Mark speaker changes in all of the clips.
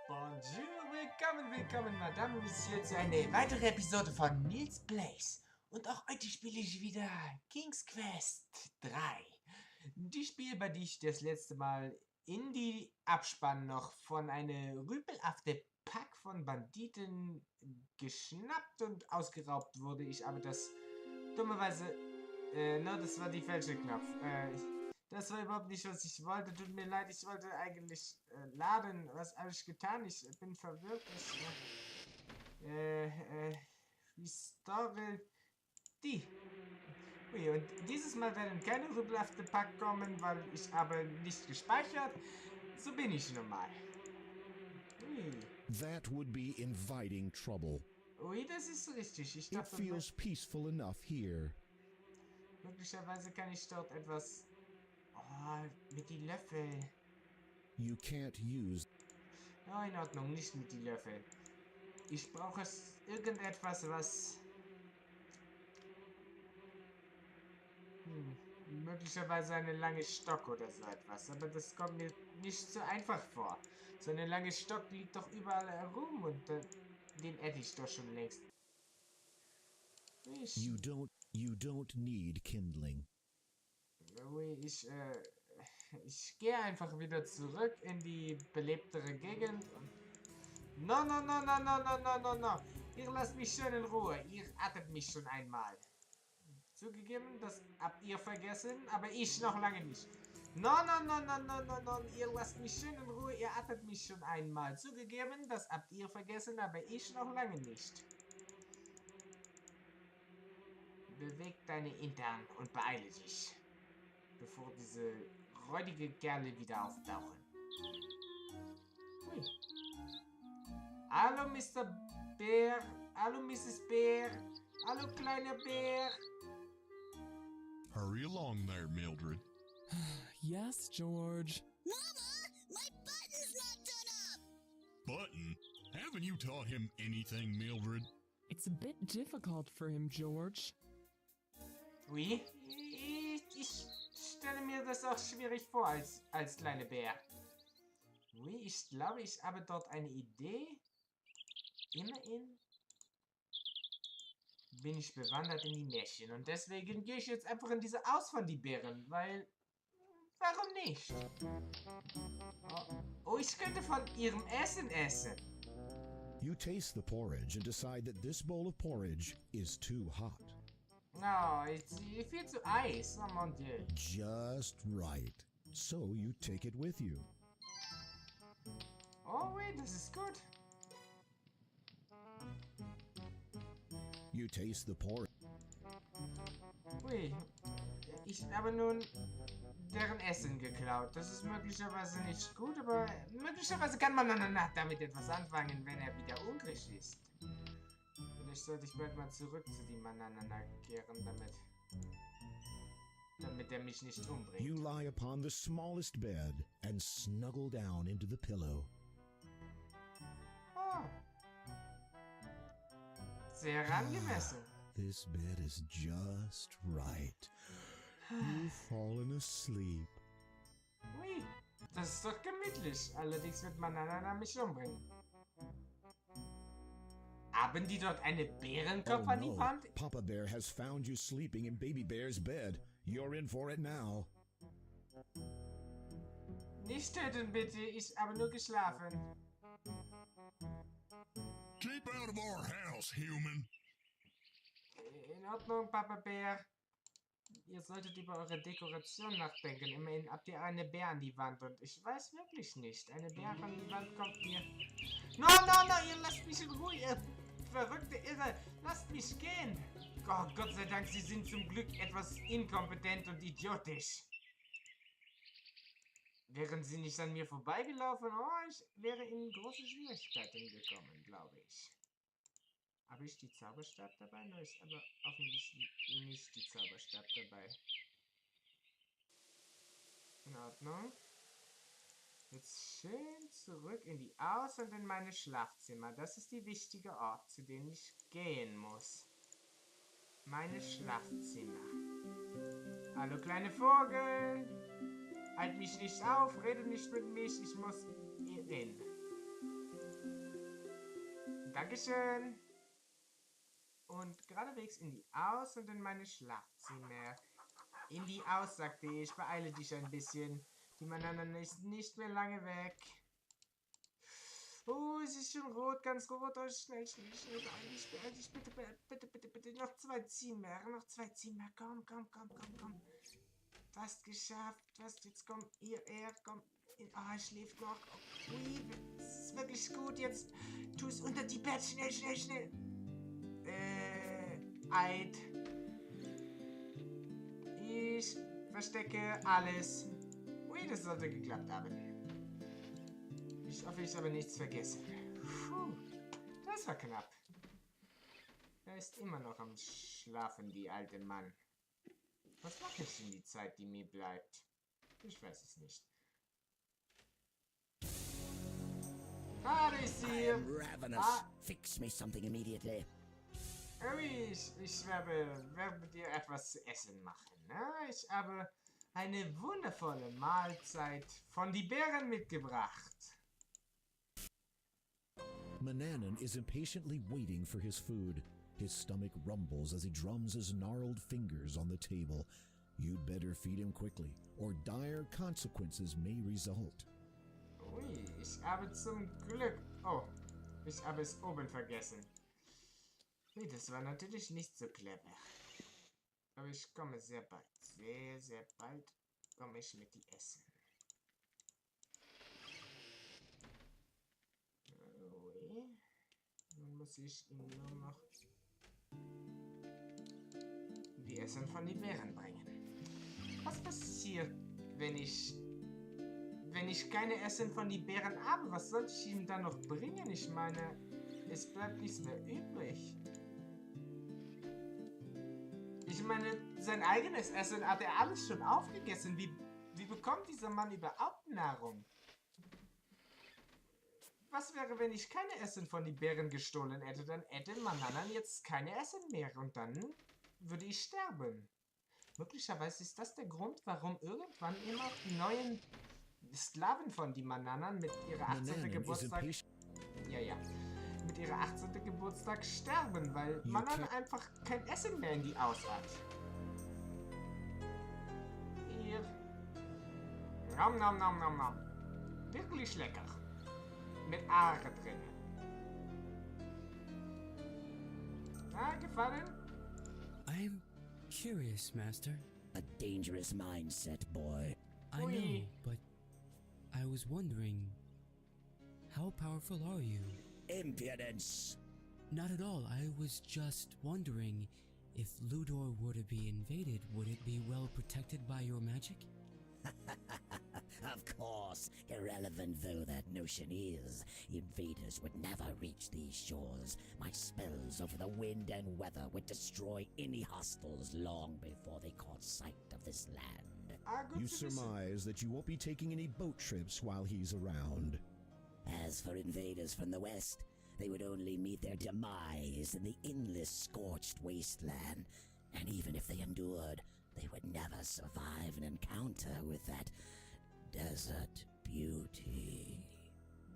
Speaker 1: Bonjour, willkommen, Madame, Monsieur, zu einer weiteren Episode von Nils Plays. Und auch heute spiele ich wieder King's Quest 3. Die Spiel, bei dem ich das letzte Mal in die Abspann noch von einer rüpelhaften Pack von Banditen geschnappt und ausgeraubt wurde. Ich aber das dummerweise, das war die falsche Knopf. Das war überhaupt nicht, was ich wollte. Tut mir leid, ich wollte eigentlich laden. Was habe ich getan? Ich bin verwirrt. Restore die. Ui, und dieses Mal werden keine rübelhafte Pack kommen, weil ich habe nicht gespeichert. So bin ich nun mal. Ui.
Speaker 2: That would be inviting trouble.
Speaker 1: Ui, das ist richtig. Ich
Speaker 2: It
Speaker 1: dachte,
Speaker 2: feels peaceful enough here.
Speaker 1: möglicherweise kann ich dort etwas... Oh, mit die Löffel.
Speaker 2: You can't use.
Speaker 1: Oh, in Ordnung, nicht mit die Löffel. Ich brauche irgendetwas, was... möglicherweise einen langen Stock oder so etwas. Aber das kommt mir nicht so einfach vor. So ein langer Stock liegt doch überall herum und den hätte ich doch schon längst.
Speaker 2: You don't need kindling.
Speaker 1: Ich gehe einfach wieder zurück in die belebtere Gegend und... No. Ihr lasst mich schön in Ruhe. Ihr hattet mich schon einmal. Zugegeben, das habt ihr vergessen, aber ich noch lange nicht. No. Ihr lasst mich schön in Ruhe. Ihr hattet mich schon einmal. Zugegeben, das habt ihr vergessen, aber ich noch lange nicht. Beweg deine Hintern und beeile dich, bevor diese räudige Kerle wieder auftauchen. Hui. Hallo, Mr. Bär. Hallo, Mrs. Bär. Hallo, kleiner Bär.
Speaker 3: Hurry along there, Mildred.
Speaker 4: Yes, George.
Speaker 5: Mama, my button's not done up!
Speaker 3: Button? Haven't you taught him anything, Mildred?
Speaker 4: It's a bit difficult for him, George.
Speaker 1: Ui, ich stelle mir das auch schwierig vor als kleine Bär. Ui, ich glaube, ich habe dort eine Idee. Immerhin bin ich bewandert in die Märchen und deswegen gehe ich jetzt einfach in diese Aus von die Bären, weil... Warum nicht? Oh, ich könnte von ihrem Essen essen.
Speaker 2: You taste the porridge and decide that this bowl of porridge is too hot.
Speaker 1: No, it's viel zu Eis, oh mon Dieu.
Speaker 2: Just right. So you take it with you.
Speaker 1: Oh, wait, das ist gut.
Speaker 2: You taste the porridge.
Speaker 1: Ui, ich habe nun deren Essen geklaut. Das ist möglicherweise nicht gut, aber möglicherweise kann man danach damit etwas anfangen, wenn er wieder hungrig ist. Vielleicht sollte ich bald mal zurück zu dem Mananana kehren, damit er mich nicht umbringt.
Speaker 2: You lie upon the smallest bed and snuggle down into the pillow.
Speaker 1: Oh. Sehr angemessen.
Speaker 2: This bed is just right. You've fallen asleep.
Speaker 1: Ui, das ist doch gemütlich. Allerdings wird Mananana mich umbringen. Haben die dort eine Bärenkopf an die Wand?
Speaker 2: Papa Bear has found you sleeping in Baby Bear's bed. You're in for it now.
Speaker 1: Nicht töten, bitte. Ich habe nur geschlafen.
Speaker 3: Keep out of our house, human.
Speaker 1: In Ordnung, Papa Bär. Ihr solltet über eure Dekoration nachdenken. Immerhin habt ihr eine Bär an die Wand und ich weiß wirklich nicht. Eine Bär an die Wand kommt mir... No, ihr lasst mich in Ruhe, ihr verrückte Irre. Lasst mich gehen. Oh, Gott sei Dank, sie sind zum Glück etwas inkompetent und idiotisch. Wären sie nicht an mir vorbeigelaufen, ich wäre in große Schwierigkeiten gekommen, glaube ich. Habe ich die Zauberstab dabei? Nein, ist aber offensichtlich nicht die Zauberstab dabei. In Ordnung. Jetzt schön zurück in die Aus- und in meine Schlafzimmer. Das ist die wichtige Ort, zu dem ich gehen muss. Meine Schlafzimmer. Hallo, kleine Vogel. Halt mich nicht auf, rede nicht mit mich, ich muss hier hin. Dankeschön. Und geradewegs in die Aus und in meine Schlafzimmer. In die Aus, sagte ich. Beeile dich ein bisschen. Die Banane ist nicht mehr lange weg. Oh, es ist schon rot, ganz rot. Oh, schnell, schnell, schnell. Beeil dich, bitte, bitte, bitte, bitte. Noch 2 Zimmer, noch 2 Zimmer. Komm, komm, komm, komm, komm. Fast geschafft. Fast, jetzt komm, er, komm. Ah, er schläft noch. Oh, ui, es ist wirklich gut. Jetzt tu es unter die Bett. Schnell, schnell, schnell. Eid. Ich verstecke alles. Ui, das sollte geklappt haben. Ich hoffe, ich habe nichts vergessen. Puh, das war knapp. Er ist immer noch am Schlafen, die alte Mann. Was mache ich in die Zeit, die mir bleibt? Ich weiß es nicht. Da ist
Speaker 6: I
Speaker 1: sie.
Speaker 6: am ravenous. Fix me something immediately.
Speaker 1: Ich werde dir etwas zu essen machen. Ne? Ich habe eine wundervolle Mahlzeit von die Bären mitgebracht.
Speaker 2: Mananan is impatiently waiting for his food. His stomach rumbles as he drums his gnarled fingers on the table. You'd better feed him quickly, or dire consequences may result.
Speaker 1: Ui, ich habe zum Glück... Oh, ich habe es oben vergessen. Nee, das war natürlich nicht so clever. Aber ich komme sehr bald. Sehr, sehr bald komme ich mit die Essen. Ui. Nun muss ich ihm nur noch die Essen von den Bären bringen. Was passiert, wenn ich keine Essen von den Bären habe? Was soll ich ihm dann noch bringen? Ich meine, es bleibt nichts mehr übrig. Ich meine, sein eigenes Essen hat er alles schon aufgegessen. Wie bekommt dieser Mann überhaupt Nahrung? Was wäre, wenn ich keine Essen von den Bären gestohlen hätte? Dann hätte Mananan jetzt keine Essen mehr und dann würde ich sterben. Möglicherweise ist das der Grund, warum irgendwann immer die neuen Sklaven von die Mananan mit ihrer 18. Geburtstag... Ja. Mit ihrer 18. Geburtstag sterben, weil Manan einfach kein Essen mehr in die Aus hat. Hier. Nom, nom, nom, nom, nom. Wirklich lecker. Mit Aare drin. Na, gefallen?
Speaker 7: I'm curious, Master.
Speaker 6: A dangerous mindset, boy.
Speaker 7: I know, but I was wondering, how powerful are you?
Speaker 6: Impudence!
Speaker 7: Not at all. I was just wondering, if Ludor were to be invaded, would it be well protected by your magic?
Speaker 6: Of course, irrelevant though that notion is, invaders would never reach these shores. My spells over the wind and weather would destroy any hostiles long before they caught sight of this land.
Speaker 2: You surmise that you won't be taking any boat trips while he's around.
Speaker 6: As for invaders from the west, they would only meet their demise in the endless scorched wasteland. And even if they endured, they would never survive an encounter with that desert beauty.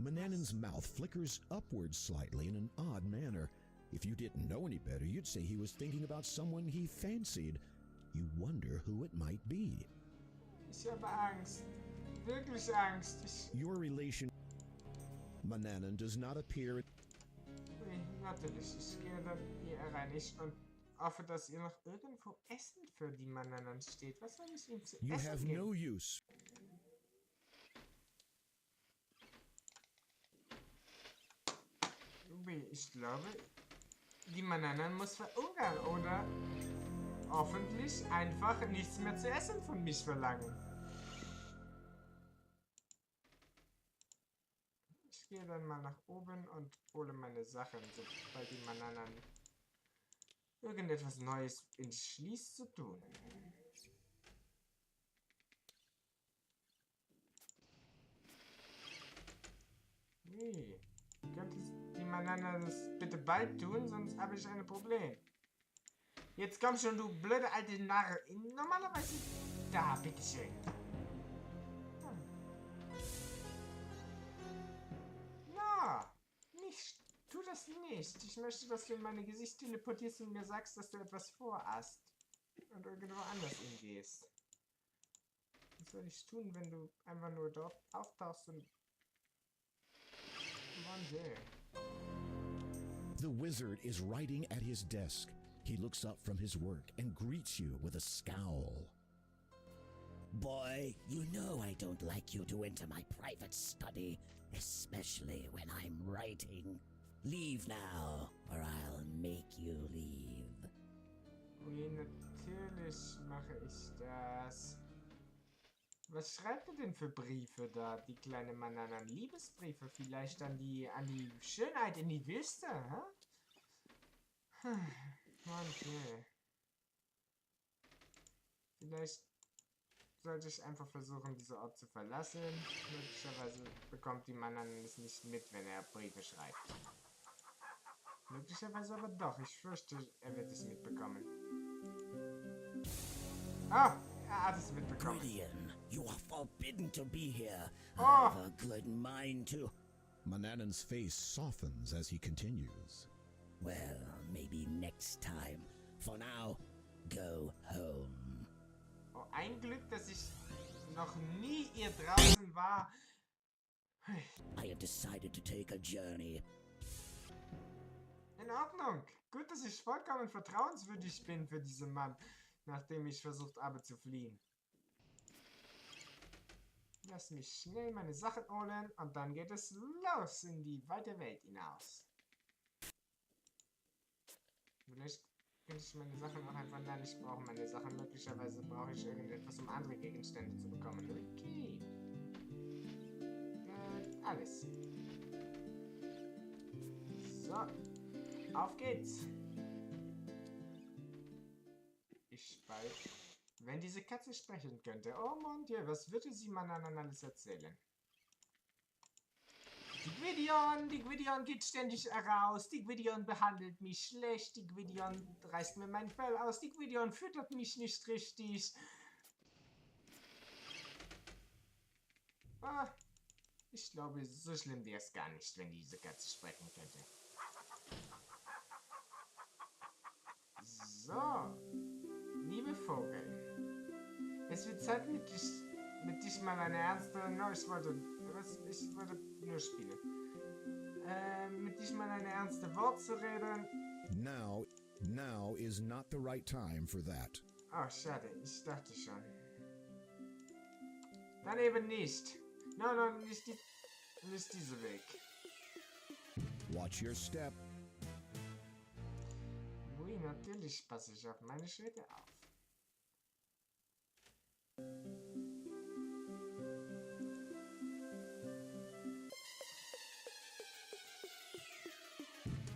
Speaker 2: Mananan's mouth flickers upwards slightly in an odd manner. If you didn't know any better, you'd say he was thinking about someone he fancied. You wonder who it might be.
Speaker 1: Ich habe Angst. Wirklich Angst.
Speaker 2: Your relation... Mananan does not appear...
Speaker 1: Natürlich, ich gehe dann hier rein und hoffe, dass ihr noch irgendwo Essen für die Mananan steht. Was soll ich ihm zu
Speaker 2: You
Speaker 1: essen
Speaker 2: have
Speaker 1: geben?
Speaker 2: no use.
Speaker 1: Ich glaube, die Mananan muss verhungern oder hoffentlich einfach nichts mehr zu essen von mich verlangen. Ich gehe dann mal nach oben und hole meine Sachen, sobald die Mananan irgendetwas Neues entschließt zu tun. Nee. Könntest die Mananan das bitte bald tun, sonst habe ich ein Problem. Jetzt komm schon, du blöde alte Narr. Normalerweise... Da, bitteschön. Na, nicht. Tu das nicht. nicht. Ich möchte, dass du in mein Gesicht teleportierst und mir sagst, dass du etwas vorhast. Und irgendwo anders hingehst. Was soll ich tun, wenn du einfach nur dort auftauchst und... Mon Dieu.
Speaker 2: The wizard is writing at his desk. He looks up from his work and greets you with a scowl.
Speaker 6: Boy, you know I don't like you to enter my private study, especially when I'm writing. Leave now, or I'll make you leave.
Speaker 1: Oui, natürlich mache ich das. Was schreibt er denn für Briefe da, die kleine Banane? Liebesbriefe vielleicht an die Schönheit in die Wüste, hä? Okay. Vielleicht sollte ich einfach versuchen, diesen Ort zu verlassen. Möglicherweise bekommt die Banane es nicht mit, wenn er Briefe schreibt. Möglicherweise aber doch. Ich fürchte, er wird es mitbekommen. Ah! Er hat es mitbekommen.
Speaker 6: Gideon, you are forbidden to be here.
Speaker 1: Oh.
Speaker 6: I have a good mind to...
Speaker 2: Manannan's face softens as he continues.
Speaker 6: Well, maybe next time. For now, go home.
Speaker 1: Oh, ein Glück, dass ich noch nie hier draußen war.
Speaker 6: I have decided to take a journey.
Speaker 1: In Ordnung. Gut, dass ich vollkommen vertrauenswürdig bin für diesen Mann, nachdem ich versucht habe zu fliehen. Lass mich schnell meine Sachen holen und dann geht es los in die weite Welt hinaus. Vielleicht könnte ich meine Sachen auch einfach da nicht brauchen. Meine Sachen möglicherweise brauche ich irgendetwas, um andere Gegenstände zu bekommen. Okay. Alles. So. Auf geht's. Ich bald. Wenn diese Katze sprechen könnte. Oh mon Dieu, was würde sie Mananan alles erzählen? Die Gwydion geht ständig heraus. Die Gwydion behandelt mich schlecht. Die Gwydion reißt mir mein Fell aus. Die Gwydion füttert mich nicht richtig. Ah, ich glaube, so schlimm wäre es gar nicht, wenn diese Katze sprechen könnte. So, liebe Vogel. Es wird Zeit, mit dich mal eine ernste... No, ich wollte nur spielen. Mit dich mal eine ernste Wort zu reden.
Speaker 2: Now is not the right time for that.
Speaker 1: Oh, schade, ich dachte schon. Dann eben nicht. No, nicht dieser Weg.
Speaker 2: Watch your step.
Speaker 1: Ui, natürlich passe ich auf meine Schritte auf.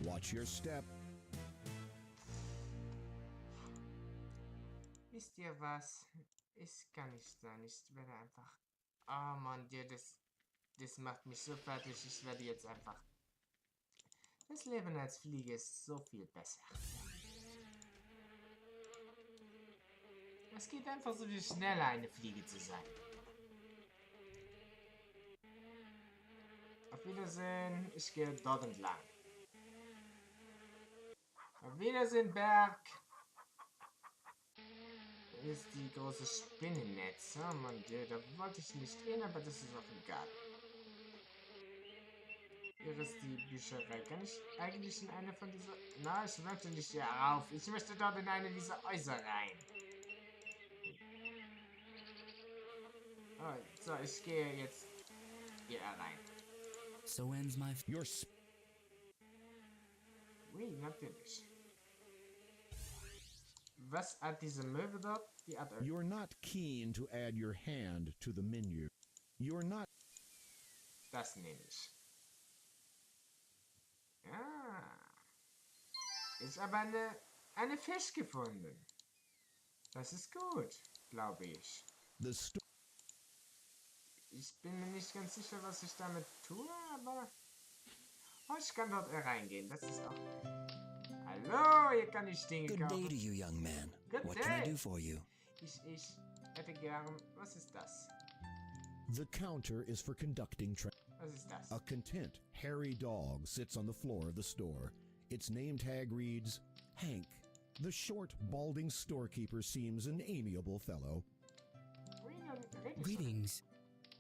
Speaker 2: Watch your step.
Speaker 1: Wisst ihr was? Es kann nicht sein. Ich werde einfach... Oh Mann, das macht mich so fertig. Ich werde jetzt einfach... Das Leben als Fliege ist so viel besser. Es geht einfach so viel schneller, eine Fliege zu sein. Auf Wiedersehen. Ich gehe dort entlang. Auf Wiedersehen, Berg. Hier ist die große Spinnennetz. Oh Mann, da wollte ich nicht hin, aber das ist auch egal. Hier ist die Bücherei. Kann ich eigentlich in eine von dieser... Na, ich möchte nicht hier rauf. Ich möchte dort in eine dieser Häuser rein. Oh, so, ich gehe jetzt hier rein.
Speaker 7: So ends my...
Speaker 1: Ui, natürlich. Was hat diese Möwe dort? Die hat...
Speaker 2: You're not keen to add your hand to the menu. You're not...
Speaker 1: Das nehme ich. Ja. Ich habe eine Fisch gefunden. Das ist gut, glaube ich. Ich bin mir nicht ganz sicher, was ich damit tue, aber... Oh, ich kann dort reingehen, das ist auch... Hallo, hier kann ich Dinge
Speaker 8: Good
Speaker 1: kaufen.
Speaker 8: day to you, young man.
Speaker 1: Good
Speaker 8: What can I
Speaker 1: day.
Speaker 8: do for you?
Speaker 1: Ich hätte gern... Was ist das?
Speaker 2: The counter is for conducting
Speaker 1: Was ist das?
Speaker 2: A content, hairy dog sits on the floor of the store. Its name tag reads Hank. The short, balding storekeeper seems an amiable fellow.
Speaker 7: Greetings.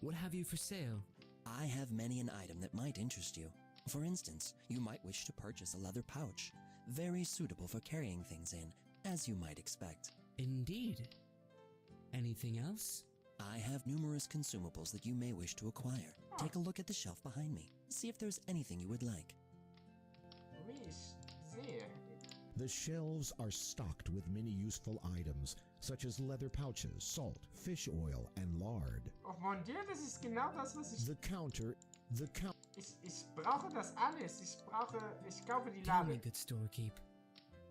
Speaker 7: What have you for sale?
Speaker 8: I have many an item that might interest you. For instance, you might wish to purchase a leather pouch, very suitable for carrying things in, as you might expect.
Speaker 7: Indeed. Anything else?
Speaker 8: I have numerous consumables that you may wish to acquire. Take a look at the shelf behind me. See if there's anything you would like.
Speaker 2: The shelves are stocked with many useful items, such as leather pouches, salt, fish oil, and lard.
Speaker 1: Oh mon Dieu, das ist genau das, was ich...
Speaker 2: The counter...
Speaker 1: Ich brauche das alles. Ich kaufe die
Speaker 7: Tell me,
Speaker 1: Lade.
Speaker 7: good storekeep.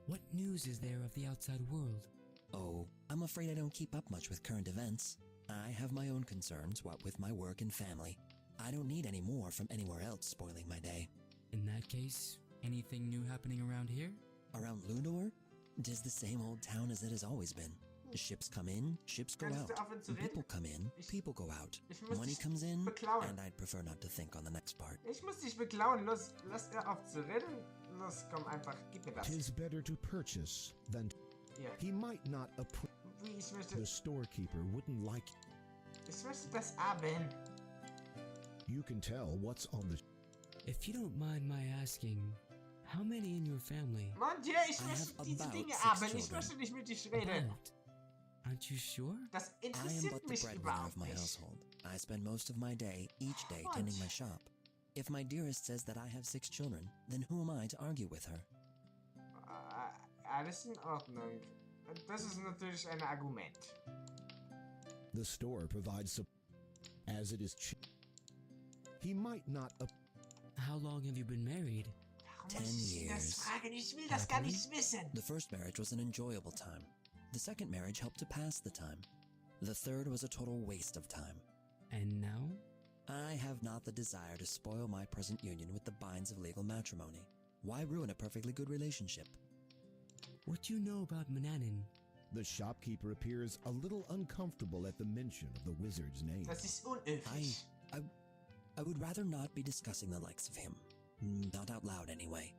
Speaker 7: What news is there of the outside world?
Speaker 8: Oh, I'm afraid I don't keep up much with current events. I have my own concerns, what with my work and family. I don't need any more from anywhere else spoiling my day.
Speaker 7: In that case, anything new happening around here?
Speaker 8: Around Ludor, 'tis the same old town as it has always been. Ships come in, ships go out. People come in, people go out. Money comes in, and I'd prefer not to think on the next part.
Speaker 1: Ich muss dich beklauen. Lass auf zu reden. Los, komm einfach. Gib mir das.
Speaker 2: 'Tis better to purchase than...
Speaker 1: Ja.
Speaker 2: He might not approve...
Speaker 1: Wie, ich möchte...
Speaker 2: The storekeeper wouldn't like...
Speaker 1: Ich möchte das haben.
Speaker 2: You can tell what's on the...
Speaker 7: If you don't mind my asking, how many in your family?
Speaker 1: Mon Dieu, ich
Speaker 8: I
Speaker 1: möchte
Speaker 8: have
Speaker 1: diese
Speaker 8: about
Speaker 1: Dinge
Speaker 8: 6
Speaker 1: haben. Ich
Speaker 8: children.
Speaker 1: möchte nicht mit dich reden.
Speaker 7: About. Aren't you sure?
Speaker 1: Das
Speaker 8: I am
Speaker 1: interessiert
Speaker 8: but the
Speaker 1: mich
Speaker 8: breadwinner
Speaker 1: überhaupt
Speaker 8: of my
Speaker 1: nicht.
Speaker 8: household. I spend most of my day, each day, tending my shop. If my dearest says that I have 6 children, then who am I to argue with her?
Speaker 1: Alles in Ordnung. Das ist natürlich ein Argument.
Speaker 2: The store provides... As it is... He might not...
Speaker 7: How long have you been married?
Speaker 1: Warum
Speaker 8: 10
Speaker 1: muss ich das
Speaker 8: years.
Speaker 1: fragen? Ich will das gar nicht wissen.
Speaker 8: The first marriage was an enjoyable time. The second marriage helped to pass the time. The third was a total waste of time.
Speaker 7: And now?
Speaker 8: I have not the desire to spoil my present union with the binds of legal matrimony. Why ruin a perfectly good relationship?
Speaker 7: What do you know about Mananin?
Speaker 2: The shopkeeper appears a little uncomfortable at the mention of the wizard's name.
Speaker 1: Das ist unhöflich.
Speaker 8: I would rather not be discussing the likes of him. Not out loud, anyway.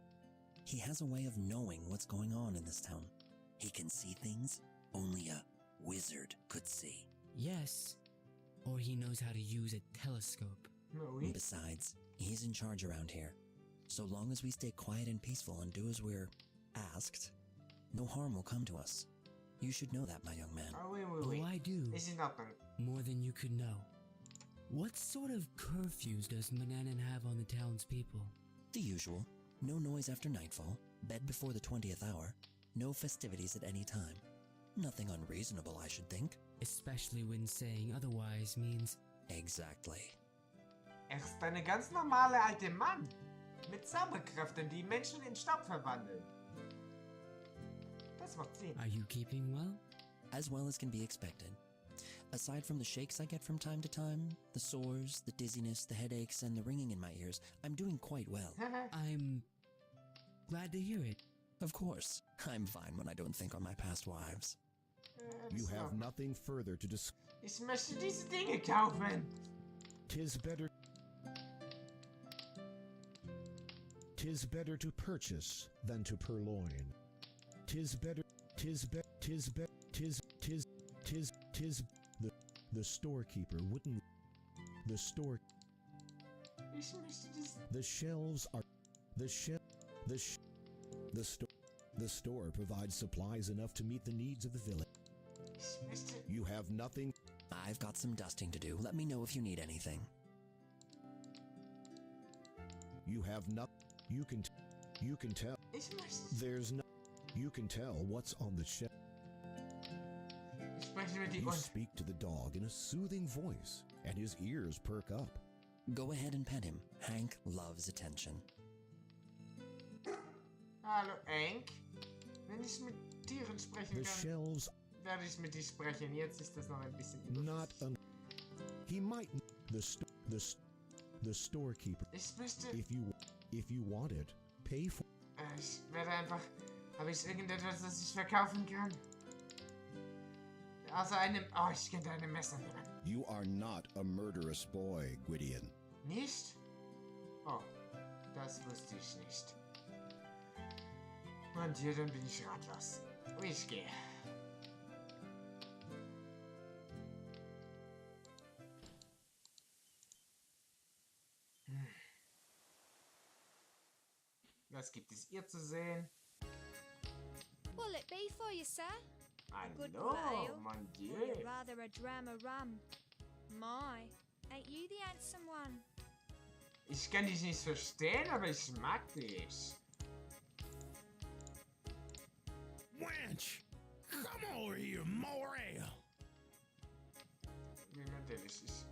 Speaker 8: He has a way of knowing what's going on in this town. He can see things only a wizard could see.
Speaker 7: Yes. Or he knows how to use a telescope.
Speaker 1: Oui.
Speaker 8: Besides, he's in charge around here. So long as we stay quiet and peaceful and do as we're asked, no harm will come to us. You should know that, my young man.
Speaker 1: Oui.
Speaker 7: Oh, I do.
Speaker 1: Ist in Ordnung.
Speaker 7: More than you could know. What sort of curfews does Mananin have on the townspeople?
Speaker 8: The usual. No noise after nightfall, bed before the 20th hour, no festivities at any time. Nothing unreasonable, I should think.
Speaker 7: Especially when saying otherwise means...
Speaker 8: Exactly.
Speaker 1: Ist eine ganz normale alte Mann. Mit Zauberkräften, die Menschen in Staub verwandeln. Das macht Sinn.
Speaker 7: Are you keeping well?
Speaker 8: As well as can be expected. Aside from the shakes I get from time to time, the sores, the dizziness, the headaches, and the ringing in my ears, I'm doing quite well.
Speaker 7: I'm... glad to hear it.
Speaker 8: Of course, I'm fine when I don't think on my past wives.
Speaker 2: You have nothing further to discuss.
Speaker 1: Ich möchte diese Dinge kaufen.
Speaker 2: 'Tis better to purchase than to purloin. 'Tis better, the storekeeper wouldn't... The store...
Speaker 1: Ich möchte diese...
Speaker 2: The shelves are... The store provides supplies enough to meet the needs of the village.
Speaker 1: Ich möchte...
Speaker 2: You have nothing...
Speaker 8: I've got some dusting to do. Let me know if you need anything.
Speaker 2: You have not... You can tell...
Speaker 1: Ich möchte...
Speaker 2: There's no... You can tell what's on the shelf.
Speaker 1: Ich spreche mit die
Speaker 2: You
Speaker 1: Hund.
Speaker 2: speak to the dog in a soothing voice, and his ears perk up.
Speaker 8: Go ahead and pet him. Hank loves attention.
Speaker 1: Hallo, Hank. Wenn ich mit Tieren sprechen
Speaker 2: The
Speaker 1: kann,
Speaker 2: shelves
Speaker 1: werde ich mit dir sprechen. Jetzt ist das noch ein bisschen
Speaker 2: not
Speaker 1: überflüssig.
Speaker 2: He might... The storekeeper...
Speaker 1: Ich möchte...
Speaker 2: If you want it, pay for...
Speaker 1: Ich werde einfach... Habe ich irgendetwas, das ich verkaufen kann? Außer einem... Oh, ich könnte eine Messer nehmen.
Speaker 2: You are not a murderous boy, Gwydion.
Speaker 1: Nicht? Oh, das wusste ich nicht. Und hier, dann bin ich ratlos. Ich gehe. Was gibt es ihr zu sehen?
Speaker 5: What'll it be for you, sir? A good
Speaker 1: Hallo,
Speaker 5: ale?
Speaker 1: mon
Speaker 5: Or
Speaker 1: Dieu.
Speaker 5: you rather a dram of rum? My, ain't you the handsome one?
Speaker 1: Ich kann dich nicht verstehen, aber ich mag dich.
Speaker 2: Wench, come over here, more ale.
Speaker 1: Ja, natürlich. Ich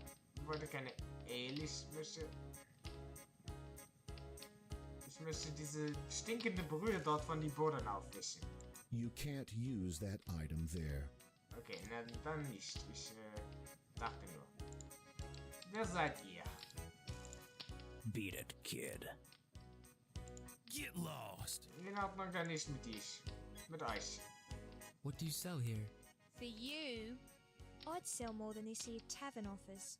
Speaker 1: wollte keine Ale, ich möchte diese stinkende Brühe dort von die Boden aufwischen.
Speaker 2: You can't use that item there.
Speaker 1: Okay, na, dann nicht. Ich dachte nur. Wer seid ihr?
Speaker 8: Beat it, kid.
Speaker 2: Get lost.
Speaker 1: In Ordnung, dann nicht mit dich. Mit euch.
Speaker 7: What do you sell here?
Speaker 5: For you, I'd sell more than this here tavern offers.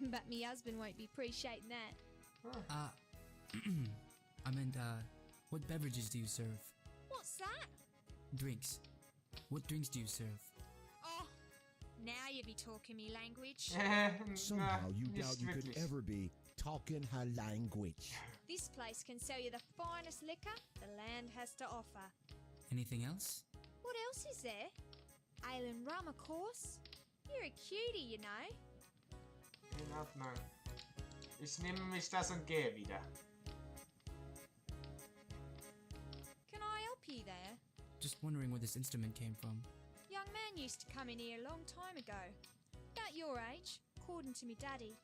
Speaker 5: But me husband won't be appreciating that.
Speaker 7: I meant, what beverages do you serve?
Speaker 5: What's that?
Speaker 7: Drinks. What drinks do you serve?
Speaker 5: Oh, now you be talking me language.
Speaker 2: Somehow you
Speaker 1: nicht
Speaker 2: doubt you could
Speaker 1: wirklich.
Speaker 2: ever be talking her language.
Speaker 5: This place can sell you the finest liquor the land has to offer.
Speaker 7: Anything else?
Speaker 5: What else is there? Ale and rum, of course. You're a cutie, you know.
Speaker 1: In Ordnung. Ich nehme mich das und gehe wieder.
Speaker 5: Can I help you there?
Speaker 7: Just wondering where this instrument came from.
Speaker 5: Young man used to come in here a long time ago. About your age, according to me daddy.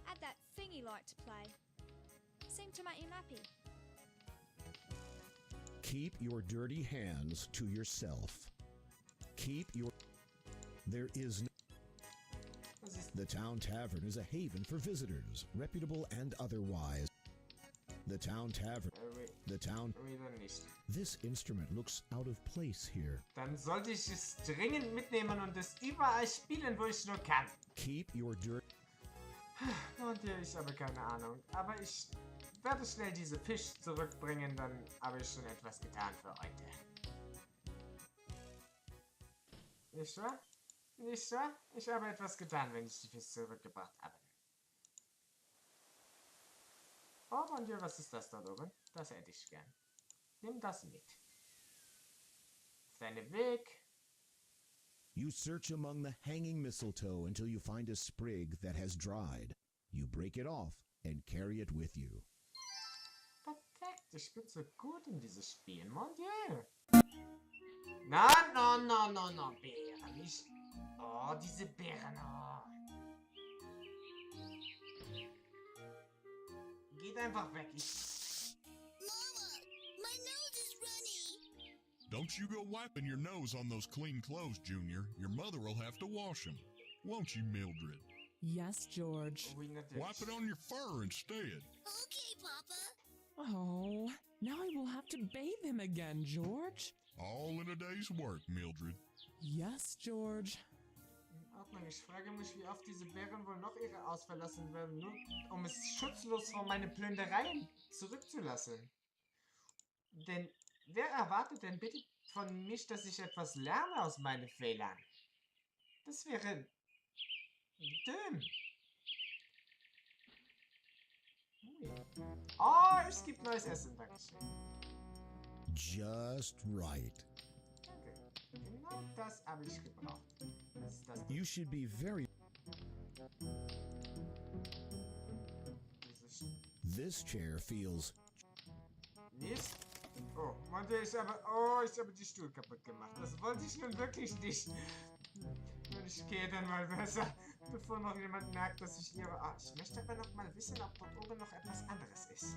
Speaker 5: Had that thing he liked to play. Seemed to make him happy.
Speaker 2: Keep your dirty hands to yourself. Keep your... There is no...
Speaker 1: Was ist
Speaker 2: The town tavern is a haven for visitors, reputable and otherwise. The town tavern... The town...
Speaker 1: wieder nicht.
Speaker 2: This instrument looks out of place here.
Speaker 1: Dann sollte ich es dringend mitnehmen und es überall spielen, wo ich nur kann.
Speaker 2: Keep your dirt...
Speaker 1: Und ja, ich habe keine Ahnung. Aber ich werde schnell diese Fisch zurückbringen, dann habe ich schon etwas getan für heute. Nicht wahr? Nicht wahr? Ich habe etwas getan, wenn ich die Fisch zurückgebracht habe. Oh, und ja, was ist das da oben? Das hätte ich gern. Nimm das mit. Auf deinem Weg.
Speaker 2: You search among the hanging mistletoe until you find a sprig that has dried. You break it off and carry it with you.
Speaker 1: Perfekt, ich bin so gut in dieses Spiel, mon Dieu. Na, no, Beeren, nicht... Oh, diese Beeren, oh. Geht einfach weg,
Speaker 5: Mama, my nose is runny.
Speaker 3: Don't you go wiping your nose on those clean clothes, Junior. Your mother will have to wash them. Won't you, Mildred?
Speaker 4: Yes, George.
Speaker 1: Oui, natürlich.
Speaker 3: Wipe it on your fur instead.
Speaker 5: Okay, Papa.
Speaker 4: Oh, now I will have to bathe him again, George.
Speaker 3: All in a day's work, Mildred.
Speaker 4: Yes, George.
Speaker 1: In Ordnung, ich frage mich, wie oft diese Bären wohl noch ihre Haus verlassen werden, nur um es schutzlos vor meine Plündereien zurückzulassen. Denn wer erwartet denn bitte von mich, dass ich etwas lerne aus meinen Fehlern? Das wäre dumm. Oh, es gibt neues Essen, dankeschön.
Speaker 2: Just right.
Speaker 1: Danke. Genau das habe ich gebraucht. Was ist das?
Speaker 2: You should be very...
Speaker 1: Dieses
Speaker 2: This chair feels...
Speaker 1: Nicht? Oh, meinte ich habe... Oh, ich habe die Stuhl kaputt gemacht. Das wollte ich nun wirklich nicht. Und ich gehe dann mal besser, bevor noch jemand merkt, dass ich ihre... Ah, ich möchte aber noch mal wissen, ob dort oben noch etwas anderes ist.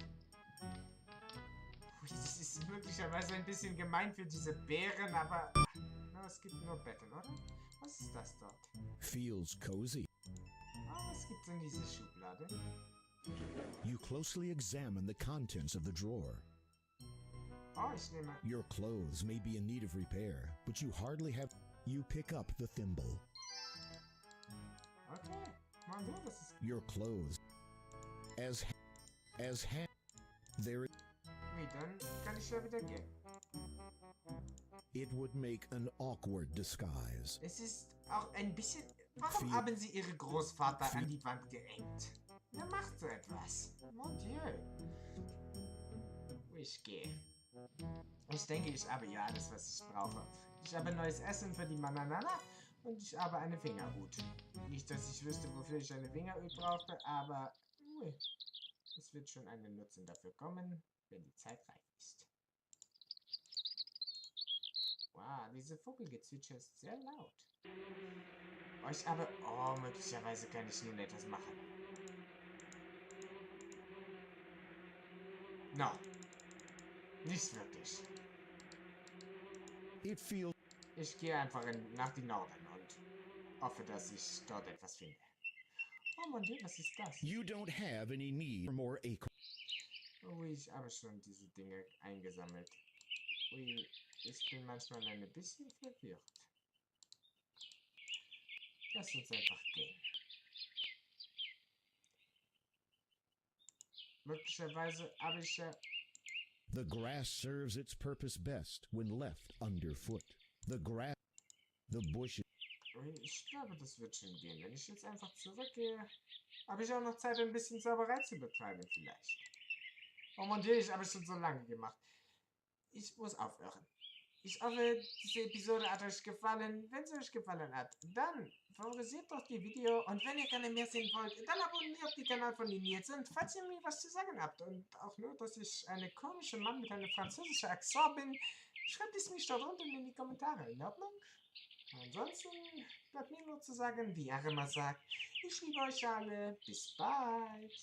Speaker 1: Ui, das ist möglicherweise ein bisschen gemein für diese Bären, aber... Na, es gibt nur Betten, oder? Was ist das dort?
Speaker 2: feels cozy.
Speaker 1: Ah, was gibt's in dieser Schublade?
Speaker 2: You closely examine the contents of the drawer.
Speaker 1: Oh, ich nehme...
Speaker 2: Your clothes may be in need of repair, but you hardly have... You pick up the thimble.
Speaker 1: Okay. Mal so, das ist...
Speaker 2: Your clothes. There...
Speaker 1: Wie, dann kann ich ja wieder gehen.
Speaker 2: It would make an awkward disguise.
Speaker 1: Es ist auch ein bisschen... Warum haben sie ihre Großvater an die Wand gehängt? Wer macht so etwas? Mon Dieu. Ich gehe. Ich denke, ich habe ja alles, was ich brauche. Ich habe neues Essen für die Mananana und ich habe eine Fingerhut. Nicht, dass ich wüsste, wofür ich eine Fingerhut brauchte, aber es wird schon einen Nutzen dafür kommen, wenn die Zeit reif ist. Wow, diese Vogelgezwitscher ist sehr laut. Möglicherweise kann ich nun etwas machen. No. Nicht wirklich.
Speaker 2: It feels
Speaker 1: Ich gehe einfach nach dem Norden und hoffe, dass ich dort etwas finde. Oh mein Gott, was ist das?
Speaker 2: you don't have any need for more acorns.
Speaker 1: Ui, ich habe schon diese Dinge eingesammelt. Ui, ich bin manchmal ein bisschen verwirrt. Lass uns einfach gehen. Möglicherweise habe ich ja...
Speaker 2: The grass serves its purpose best when left underfoot. The bushes.
Speaker 1: Ui, ich glaube, das wird schon gehen. Wenn ich jetzt einfach zurückgehe, habe ich auch noch Zeit, ein bisschen Sauberei zu betreiben vielleicht. Oh mein Gott, ich habe es schon so lange gemacht. Ich muss aufhören. Ich hoffe, diese Episode hat euch gefallen. Wenn sie euch gefallen hat, dann favorisiert doch die Video. Und wenn ihr gerne mehr sehen wollt, dann abonniert den Kanal von Nils. Und falls ihr mir was zu sagen habt und auch nur, dass ich eine komische Mann mit einem französischen Akzent bin, schreibt es mich dort unten in die Kommentare. In Ordnung? Ansonsten bleibt mir nur zu sagen, wie er immer sagt, ich liebe euch alle. Bis bald.